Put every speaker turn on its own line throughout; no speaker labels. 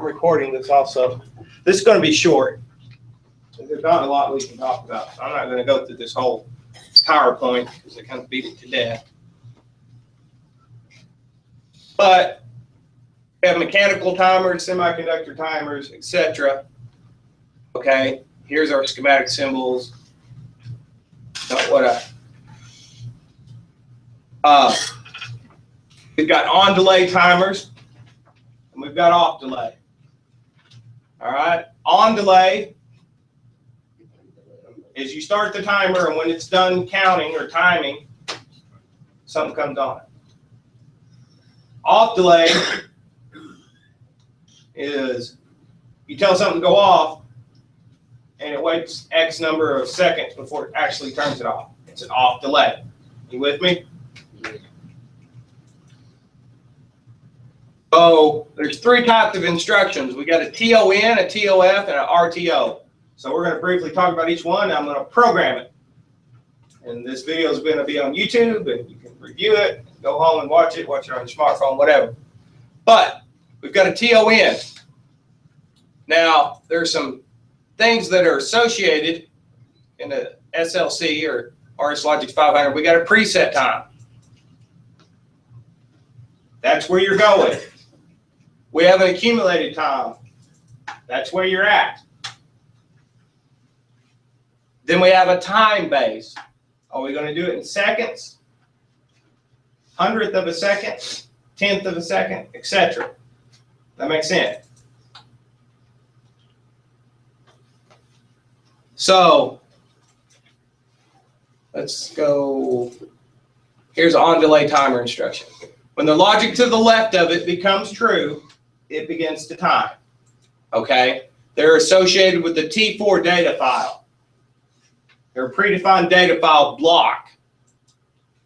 I'm recording this also. This is going to be short. There's not a lot we can talk about. So I'm not going to go through this whole PowerPoint because I kind of beat it to death. But we have mechanical timers, semiconductor timers, etc. Okay, here's our schematic symbols. Not what we've got on delay timers and we've got off delay. All right, on delay is you start the timer and when it's done counting or timing, something comes on. Off delay is you tell something to go off and it waits X number of seconds before it actually turns it off. It's an off delay. You with me? So there's three types of instructions. We got a TON, a TOF, and an RTO. So we're going to briefly talk about each one. And I'm going to program it. And this video is going to be on YouTube, and you can review it, go home and watch it on your smartphone, whatever. But we've got a TON. Now, there's some things that are associated in the SLC or RS Logic 500. We got a preset time. That's where you're going. We have an accumulated time. That's where you're at. Then we have a time base. Are we going to do it in seconds? 100th of a second, 10th of a second, etc. That makes sense. So let's go. Here's an on delay timer instruction. When the logic to the left of it becomes true, it begins to time. Okay? They're associated with the T4 data file. They're a predefined data file block.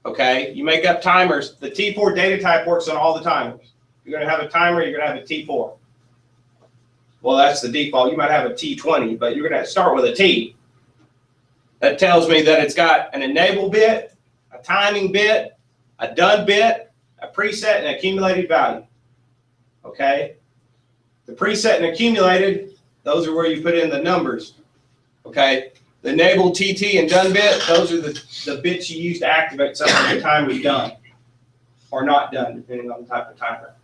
Okay? You make up timers. The T4 data type works on all the timers. You're going to have a timer, you're going to have a T4. Well, that's the default. You might have a T20, but you're going to start with a T. That tells me that it's got an enable bit, a timing bit, a done bit, a preset, and accumulated value. Okay? The preset and accumulated, those are where you put in the numbers. Okay? The enable, TT, and done bit, those are the bits you use to activate something when the timer is done or not done, depending on the type of timer.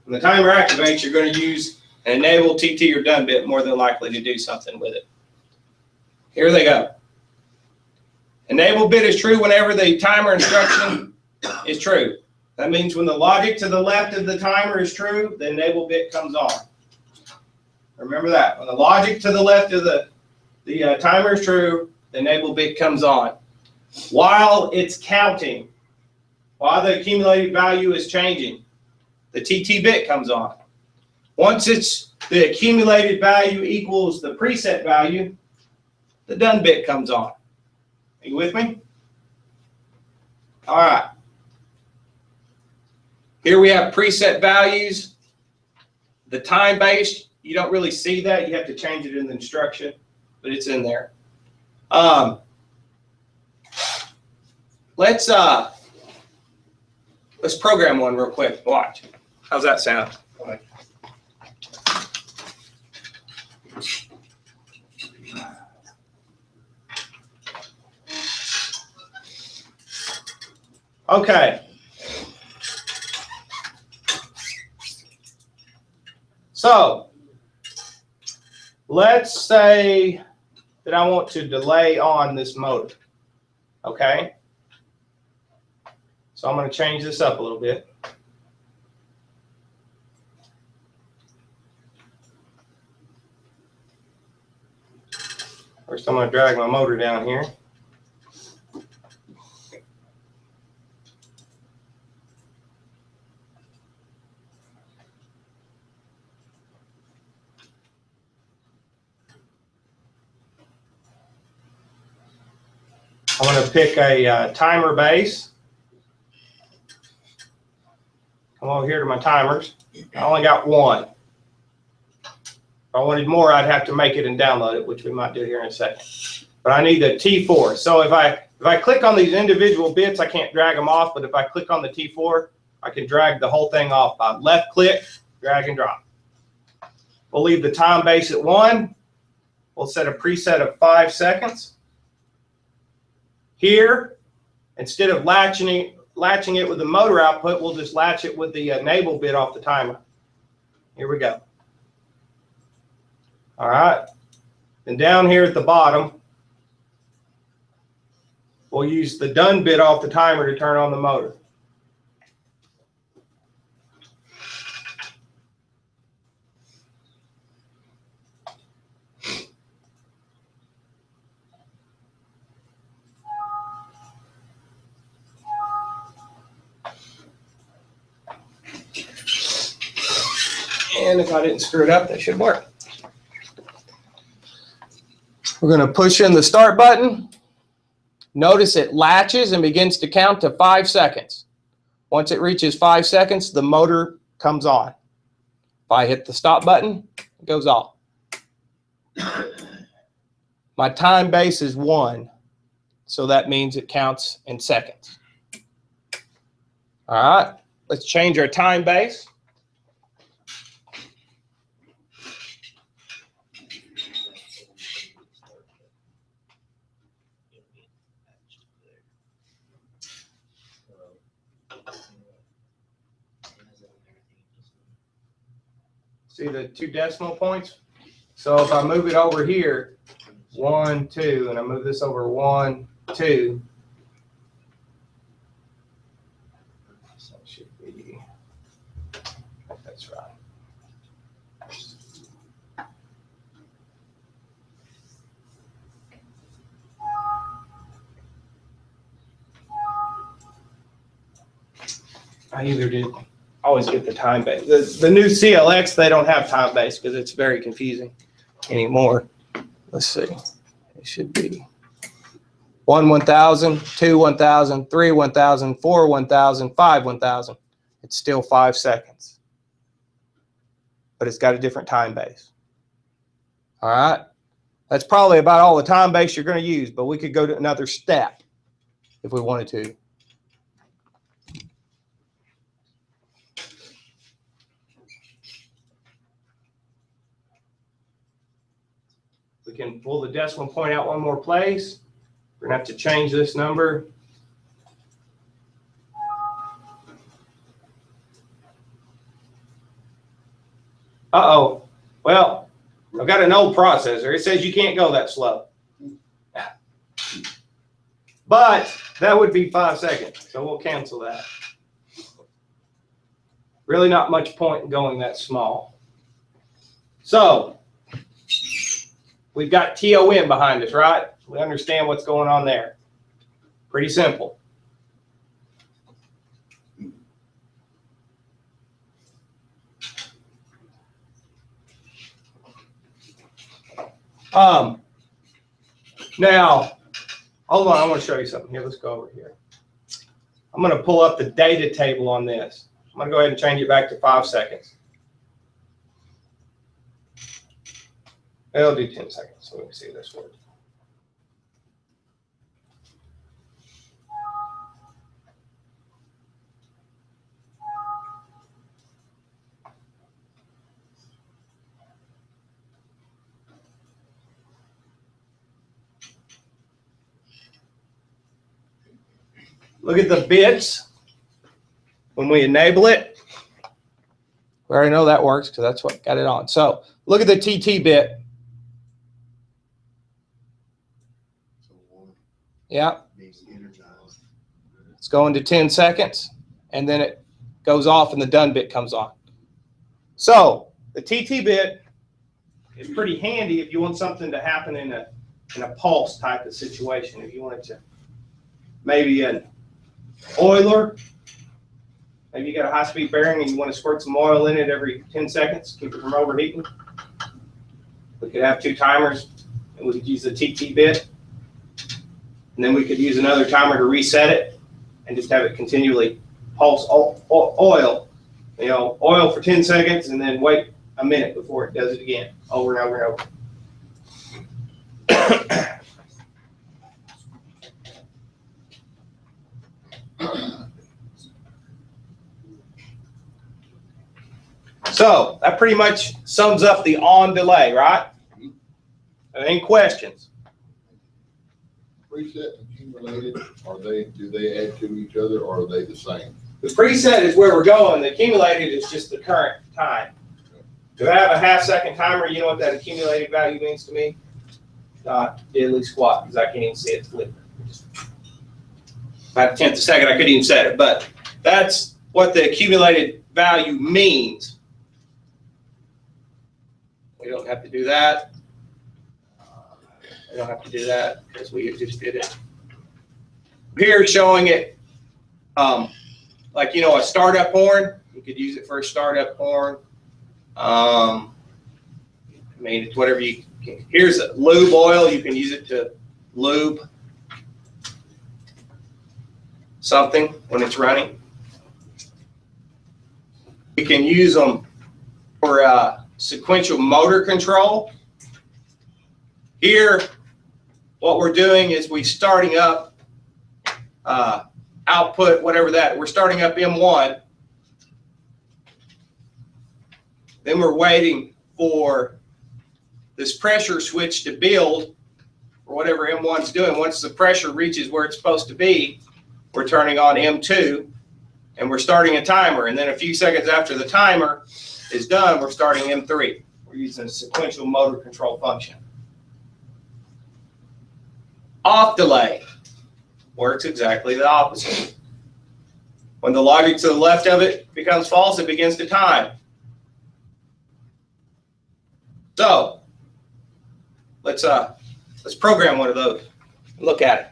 When the timer activates, you're going to use an enable, TT, or done bit more than likely to do something with it. Here they go. Enable bit is true whenever the timer instruction is true. That means when the logic to the left of the timer is true, the enable bit comes on. Remember that. When the logic to the left of the timer is true, the enable bit comes on. While it's counting, while the accumulated value is changing, the TT bit comes on. Once it's the accumulated value equals the preset value, the done bit comes on. Are you with me? All right. Here we have preset values. The time base, you don't really see that. You have to change it in the instruction, but it's in there. Let's program one real quick. Watch. How's that sound? Okay. So let's say that I want to delay on this motor. Okay. So I'm going to change this up a little bit. First, I'm going to drag my motor down here. I'm going to pick a timer base. Come over here to my timers. I only got one. If I wanted more, I'd have to make it and download it, which we might do here in a second. But I need the T4. So if I click on these individual bits, I can't drag them off. But if I click on the T4, I can drag the whole thing off by left click, drag and drop. We'll leave the time base at 1. We'll set a preset of 5 seconds. Here, instead of latching it with the motor output, we'll just latch it with the enable bit off the timer. Here we go. All right. And down here at the bottom, we'll use the done bit off the timer to turn on the motor. And if I didn't screw it up, that should work. We're going to push in the start button. Notice it latches and begins to count to 5 seconds. Once it reaches 5 seconds, the motor comes on. If I hit the stop button, it goes off. My time base is 1, so that means it counts in seconds. All right, let's change our time base. See the 2 decimal points? So if I move it over here, 1, 2, and I move this over 1, 2. So it should be, that's right. I always get the time base. The new CLX, they don't have time base because it's very confusing anymore. Let's see. It should be 1, 1000, 2, 1000, 3, 1000, 4, 1000, 5, 1000. It's still 5 seconds, but it's got a different time base. All right. That's probably about all the time base you're going to use, but we could go to another step if we wanted to. We can pull the decimal point out one more place. We're going to have to change this number. Uh-oh. Well, I've got an old processor. It says you can't go that slow. But that would be 5 seconds, so we'll cancel that. Really not much point in going that small. So, we've got TOM behind us, right? We understand what's going on there. Pretty simple. Now, hold on, I want to show you something here. Let's go over here. I'm going to pull up the data table on this. I'm going to go ahead and change it back to 5 seconds. I'll do 10 seconds so we can see this work. Look at the bits when we enable it. We already know that works because that's what got it on. So look at the TT bit. Yeah. It's going to 10 seconds, and then it goes off and the done bit comes on. So the TT bit is pretty handy if you want something to happen in a pulse type of situation. If you wanted to, maybe an oiler, maybe you got a high-speed bearing and you want to squirt some oil in it every 10 seconds, keep it from overheating. We could have 2 timers, and we could use the TT bit. And then we could use another timer to reset it and just have it continually pulse oil. You know, oil for 10 seconds and then wait a minute before it does it again, over and over and over. So that pretty much sums up the on delay, right? Any questions?
Preset and accumulated, do they add to each other, or are they the same?
The preset is where we're going. The accumulated is just the current time. Do I have a half-second timer? You know what that accumulated value means to me? Not diddly squat, because I can't even see it flip. About a tenth of a second, I couldn't even set it, but that's what the accumulated value means. We don't have to do that. We don't have to do that because we just did it. Here showing it like, you know, a startup horn. You could use it for a startup horn. I mean, it's whatever you can. Here's a lube oil. You can use it to lube something when it's running. We can use them for sequential motor control. Here, what we're doing is we're starting up output, whatever that, we're starting up M1. Then we're waiting for this pressure switch to build or whatever M1's doing. Once the pressure reaches where it's supposed to be, we're turning on M2 and we're starting a timer. And then a few seconds after the timer is done, we're starting M3. We're using a sequential motor control function. Off delay works exactly the opposite. When the logic to the left of it becomes false, it begins to time. So let's program one of those. Look at it.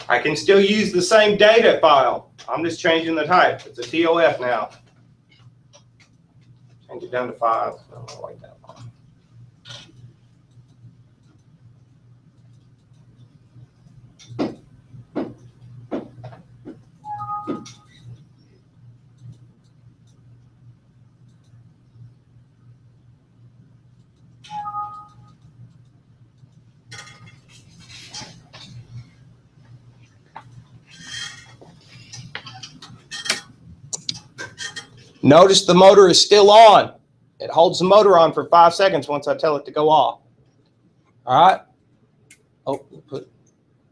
I can still use the same data file. I'm just changing the type. It's a TOF now. Change it down to 5. I don't like that one. Notice the motor is still on. It holds the motor on for 5 seconds once I tell it to go off. All right. Oh,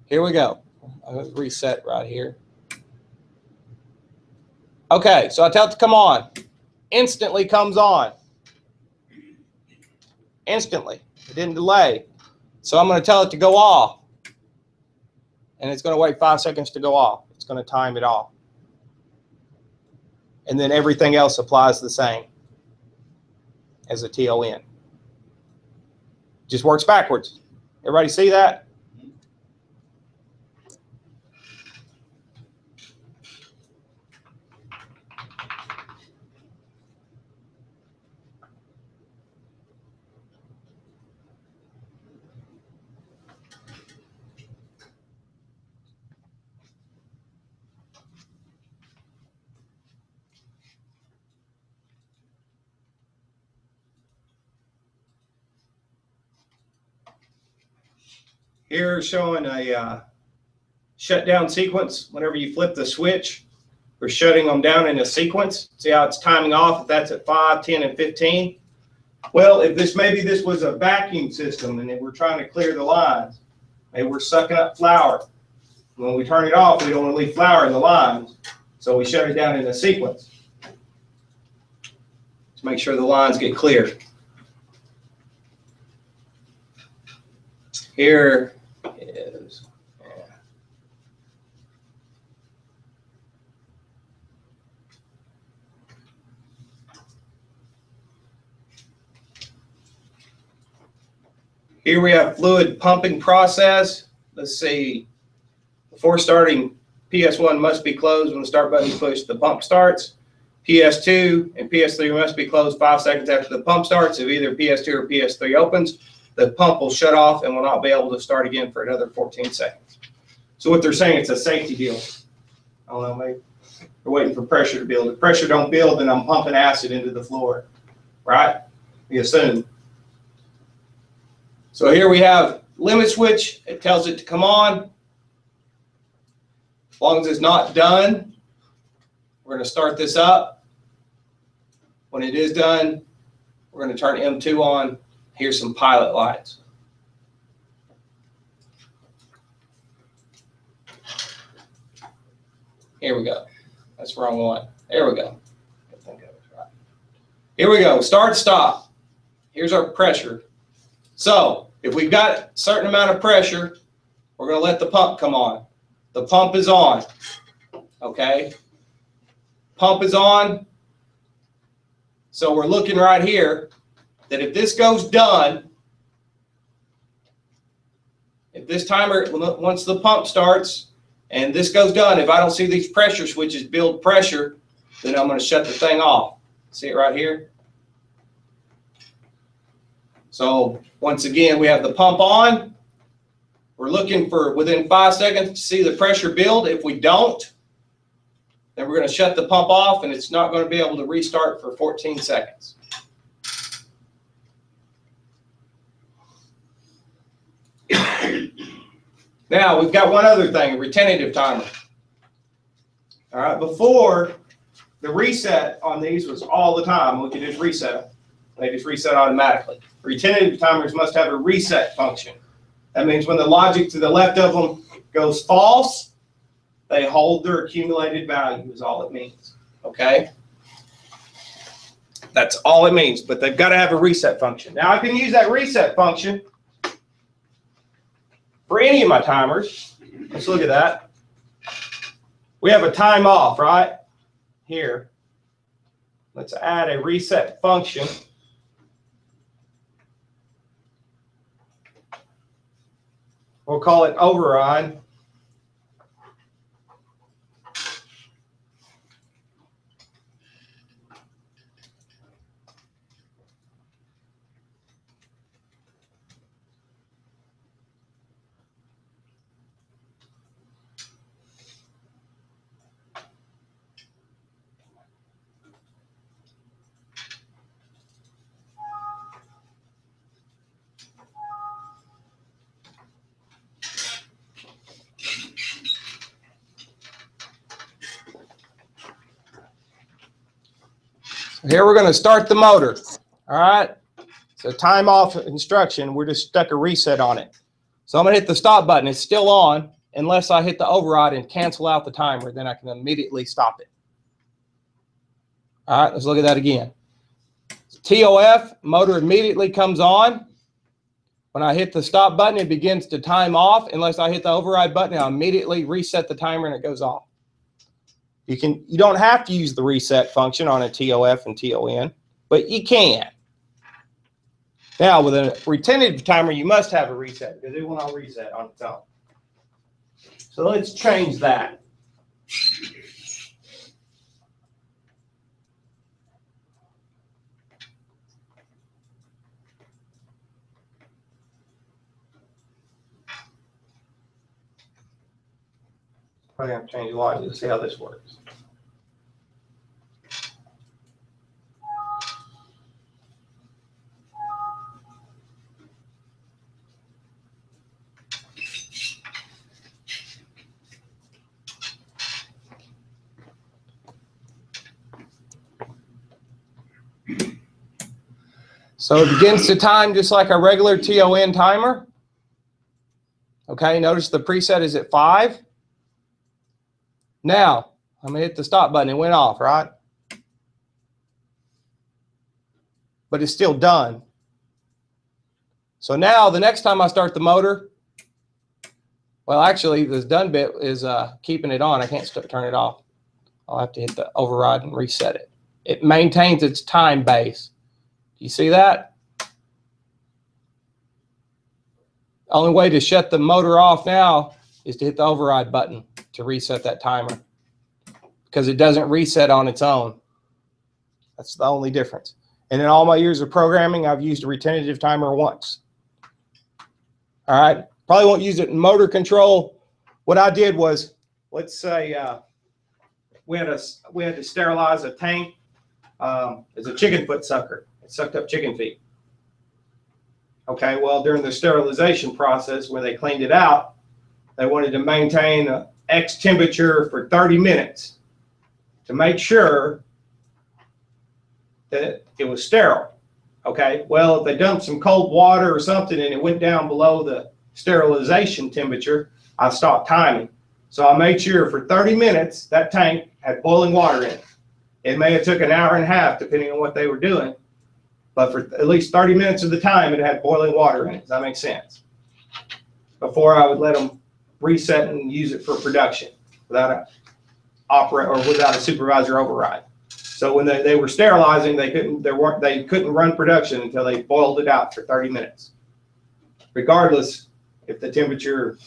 here we go. I'm going to reset right here. Okay, so I tell it to come on. Instantly comes on. Instantly. It didn't delay. So I'm going to tell it to go off. And it's going to wait 5 seconds to go off. It's going to time it off. And then everything else applies the same as a TON. Just works backwards. Everybody see that? Here showing a shutdown sequence. Whenever you flip the switch, we're shutting them down in a sequence. See how it's timing off if that's at 5, 10, and 15? Well, if maybe this was a vacuum system and we're trying to clear the lines, maybe we're sucking up flour. When we turn it off, we don't want to leave flour in the lines, so we shut it down in a sequence to make sure the lines get clear. Here is, here we have fluid pumping process. Let's see, before starting, PS1 must be closed when the start button is pushed. The pump starts. PS2 and PS3 must be closed 5 seconds after the pump starts. If either PS2 or PS3 opens, the pump will shut off and will not be able to start again for another 14 seconds. So what they're saying, it's a safety deal. I don't know, maybe We're waiting for pressure to build. If pressure don't build, then I'm pumping acid into the floor, right? We assume. So here we have limit switch. It tells it to come on. As long as it's not done, we're going to start this up. When it is done, we're going to turn M2 on. Here's some pilot lights. Here we go. That's the wrong one. There we go. Here we go. Start, stop. Here's our pressure. So if we've got a certain amount of pressure, we're going to let the pump come on. The pump is on. Okay. Pump is on. So we're looking right here that if this goes done, if this timer, once the pump starts and this goes done, if I don't see these pressure switches build pressure, then I'm going to shut the thing off. See it right here? So once again, we have the pump on. We're looking for within 5 seconds to see the pressure build. If we don't, then we're going to shut the pump off and it's not going to be able to restart for 14 seconds. Now we've got one other thing, a retentive timer. All right, before the reset on these was all the time. We could just reset them. They just reset automatically. Retentive timers must have a reset function. That means when the logic to the left of them goes false, they hold their accumulated value is all it means. Okay? That's all it means, but they've got to have a reset function. Now I can use that reset function for any of my timers. Let's look at that. We have a time off, right? Here. Let's add a reset function. We'll call it override. Here we're going to start the motor. All right. So time off instruction. We're just stuck a reset on it. So I'm going to hit the stop button. It's still on unless I hit the override and cancel out the timer. Then I can immediately stop it. All right. Let's look at that again. TOF, motor immediately comes on. When I hit the stop button, it begins to time off. Unless I hit the override button, I'll immediately reset the timer and it goes off. You don't have to use the reset function on a TOF and TON, but you can. Now with a retentive timer, you must have a reset because it will not reset on its own. So let's change that. Probably have to change the logic to see how this works. So it begins to time just like a regular TON timer. Okay, notice the preset is at 5. Now, I'm going to hit the stop button. It went off, right? But it's still done. So now, the next time I start the motor, well, actually, this done bit is keeping it on. I can't turn it off. I'll have to hit the override and reset it. It maintains its time base. You see that? Only way to shut the motor off now is to hit the override button to reset that timer because it doesn't reset on its own. That's the only difference. And in all my years of programming, I've used a retentive timer once. All right, probably won't use it in motor control. What I did was, let's say we had to sterilize a tank. It's a chicken foot sucker. It sucked up chicken feet. Okay, well, during the sterilization process, when they cleaned it out, they wanted to maintain a X temperature for 30 minutes to make sure that it was sterile. Okay, well, if they dumped some cold water or something and it went down below the sterilization temperature, I stopped timing. So I made sure for 30 minutes that tank had boiling water in it. It may have took an hour and a half depending on what they were doing, but for at least 30 minutes of the time it had boiling water in it. Does that make sense? Before I would let them reset and use it for production without without a supervisor override. So when they were sterilizing, they couldn't run production until they boiled it out for 30 minutes. Regardless if the temperature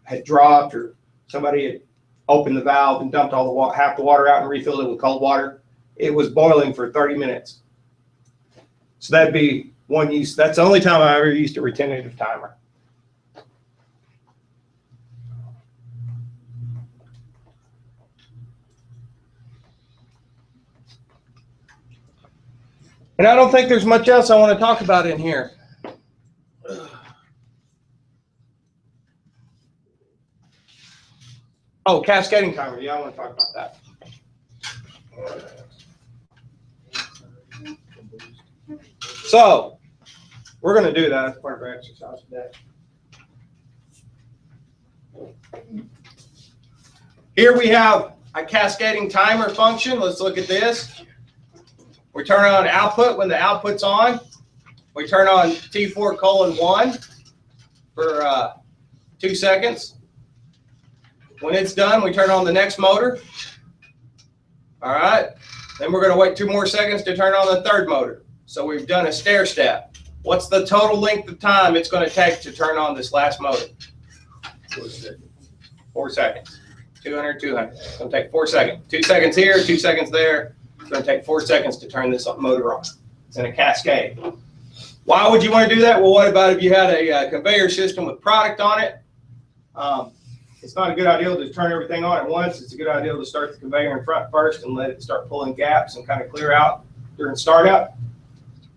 had dropped or somebody had opened the valve and dumped all the half the water out and refilled it with cold water, it was boiling for 30 minutes. So that'd be one use. That's the only time I ever used a retentive timer. And I don't think there's much else I want to talk about in here. Oh, cascading timer. Yeah, I want to talk about that. So we're going to do that as part of our exercise today. Here we have a cascading timer function. Let's look at this. We turn on output when the output's on. We turn on T4:1 for 2 seconds. When it's done, we turn on the next motor. All right. Then we're going to wait 2 more seconds to turn on the third motor. So we've done a stair step. What's the total length of time it's going to take to turn on this last motor? 4 seconds. 4 seconds. 200, 200. It's going to take 4 seconds. 2 seconds here, 2 seconds there. It's going to take 4 seconds to turn this motor on. It's in a cascade. Why would you want to do that? Well, what about if you had a conveyor system with product on it? It's not a good idea to turn everything on at once. It's a good idea to start the conveyor in front first and let it start pulling gaps and kind of clear out during startup.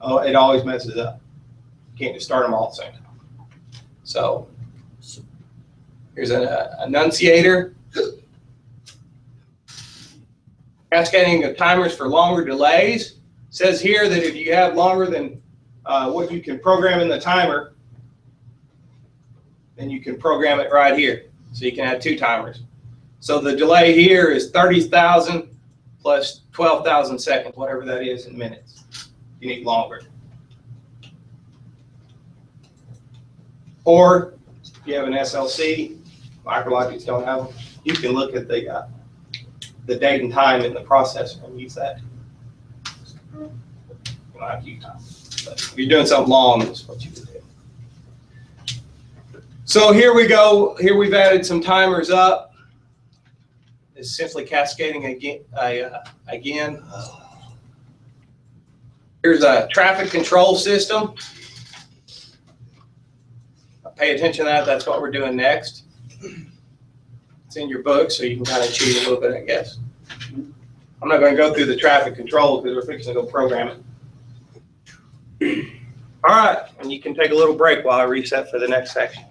Oh, it always messes up. You can't just start them all at the same time. So here's an annunciator. Cascading of timers for longer delays. It says here that if you have longer than what you can program in the timer, then you can program it right here. So you can have 2 timers. So the delay here is 30,000 plus 12,000 seconds, whatever that is in minutes. You need longer. Or if you have an SLC, Micrologics don't have them, you can look at the date and time in the processor and use that. You don't have to use time. But if you're doing something long, that's what you would do. So here we go. Here we've added some timers up. It's simply cascading again. Here's a traffic control system. Pay attention to that. That's what we're doing next. It's in your book, so you can kind of cheat a little bit, I guess. I'm not going to go through the traffic control because we're fixing to go program it. All right, and you can take a little break while I reset for the next section.